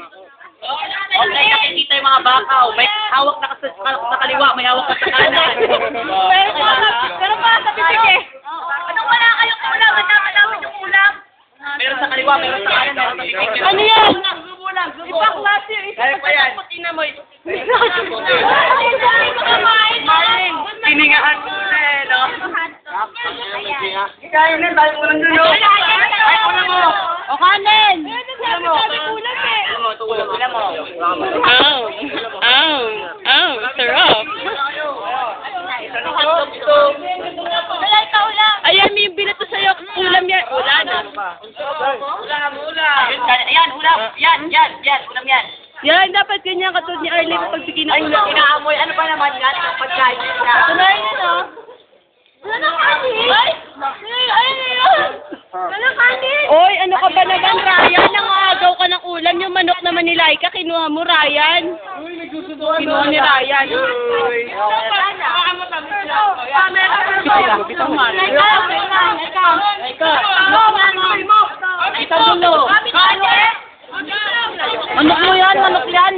Okay, nakikita yung mga bakaw. May hawak na sa kaliwa, may hawak na sa kanan. Pero pa sa bibig eh. Anong wala kayong ulam? Malapit yung ulam. Meron sa kaliwa, meron sa kanan, meron sa bibig. Ano yan? Ipaklase yung isa pa sa putina mo. Marlin, Tiningaan mo na eh, no? Kaya na, dahil mo lang dulo. Ay, ulam mo! O kanin! Ulam mo. Ulam eh. Ulam mo. Sarap. Malay ka ulam. Ayan, may binato sa'yo. Ulam yan. Ulam. Ayan, ulam. Yan, ulam yan. Yan, dapat ganyan katulad ni Arlene pag sige na ulam. Inaamoy, ano pa naman yan? Pagkain na. Tuloy na, no? Wala na kanin! Ay! Wala kanin! Oy, ano ka ba naman, Ryan? Nangagaw ka ng ulam. Yung manok naman ni Laika, kinuha mo, Ryan. Kinuha ni Ryan. Manok mo yan, manok yan.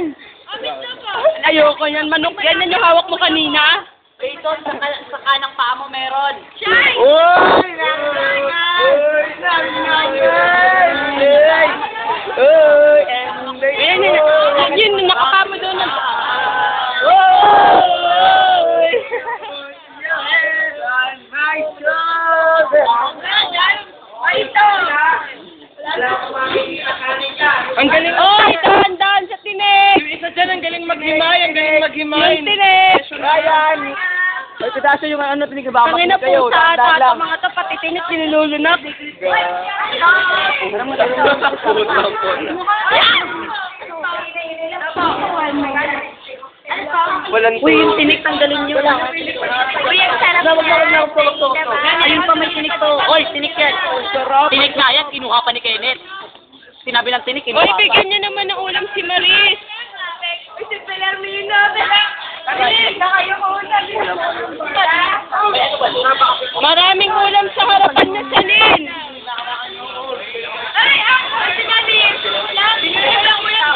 Ayoko yan, manok yan. Yan yung hawak mo kanina. Dito, sa kanang paa mo meron. Shay! Uy! Ayan, yun, nakakama doon. Ang galing! Oy, dahan-dahan sa tinik! Yung isa dyan, ang galing maghimay, ang galing maghimay. Yung tinik! Ryan! May pedaso yung ano, tinigabama Tangina kayo. po sa Dahan-dahan ata, lang. mga to, pati tinik, nilulunak. Walang Uy, yung tinik, tanggalin nyo. Uy, ang sarap na. Ayun pa, may tinik to. Oy, tinik yan. Tinik na yan, kinuha pa ni Kenneth. Sinabi ng tinik, kinuha Uy, pa. bigyan nyo naman ng ulam si Maris. Uy, si Pelarmina. Maraming ulam sa harapan niya, Salin. Ay, ako, si Maris. Binigyan lang mo yan.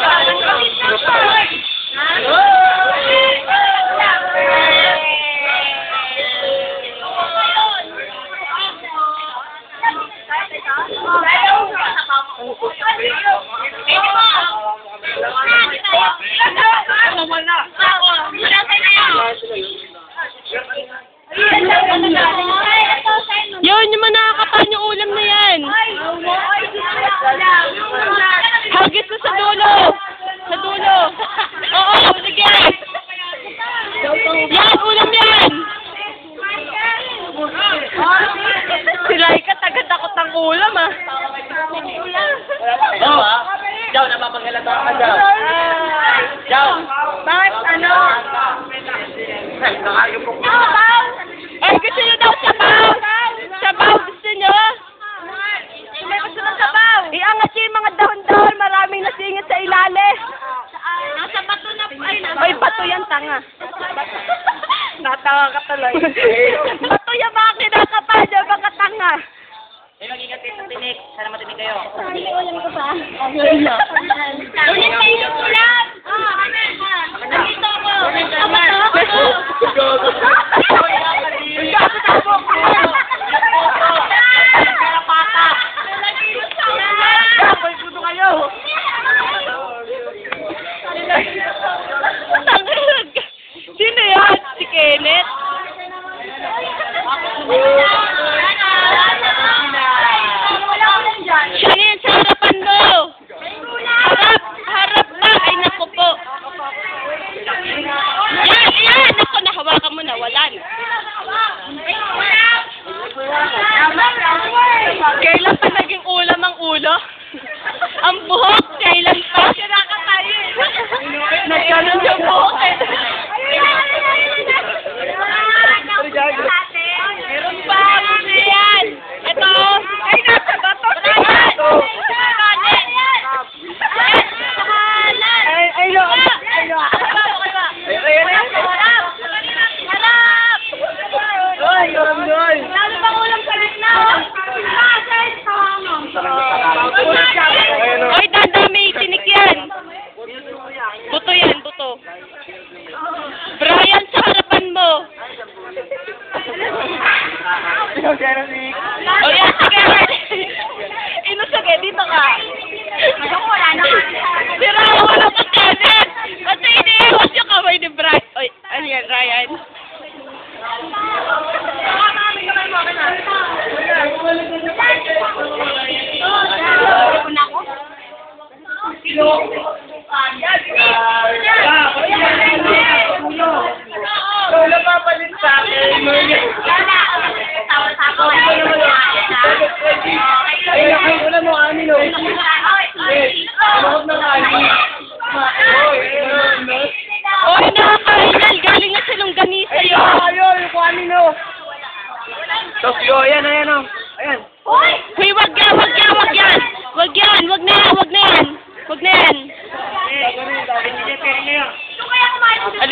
Yun, yung mga nakakapan yung ulam na yan. Hagis mo sa dulo. Sa dulo. Oo, sige. Yan, ulam yan. Si Laika, taga-takot ng ulam, ah. Oh, Jaw, napapagalata ka, Jaw. Jaw. Bakit, ano? Ay, gusto nyo daw sabaw? Sabaw, gusto nyo? May gusto ng sabaw. Iangat nyo yung mga dahon-dahon, maraming nasingit sa ilalim. Nasa bato na po. Ay, bato yan, tanga. Natawa ka tuloy. Bato yan, baka kinakapal niya, baka tanga. May mag-ingat kayo sa tinik. Sana matinig kayo. Ulam ko pa. Ulit kayo yung ulam. Nandito ako. Sino yan? Si Kenneth? Siya yan sa harapan mo. Harap ba? Ay, naku po. Yan. Naku, nahawakan mo na. Wala na. Kailan pa naging ulam ang ulo? Ang buhok, kailan pa? Nagkaroon yung buhok. Meron pa. Ano yan? Ito. Ay, nasa bato. Oy, Wala papalit sa akin. Wala mo, amin o. Huwag na kanin. Oy, nakakain yan. Galing na silong ganisa yun. Ayaw, yung kanin o. Tapos yo, ayan, ayan o. Ayan. Hoy, wag yan, wag yan, wag yan. Wag yan, wag na yan, wag na yan. Wag na yan. Gagawin, gagawin. Ano